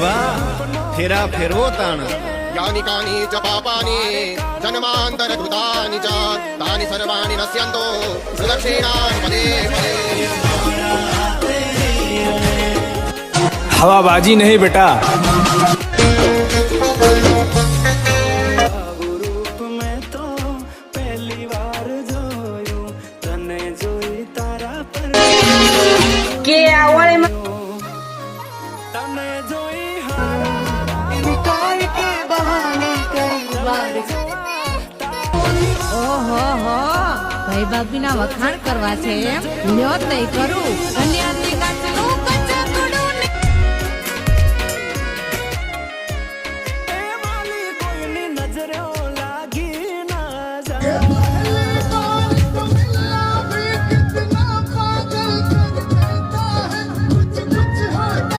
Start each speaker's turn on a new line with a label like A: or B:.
A: ભા ફેરા ફેરવો તાણ
B: यानि कानि च पापानि जन्मांतर कृतानि च तानि सर्वाणि नश्यन्तो प्रदक्षिणानि पदे पदे।
C: हवाबाजी नहीं बेटा।
D: કે આવડે
E: ઓહો હો ભાઈ ભાભી ના વખાણ કરવા છે એમ લ્યો તઈ કરું કન્યા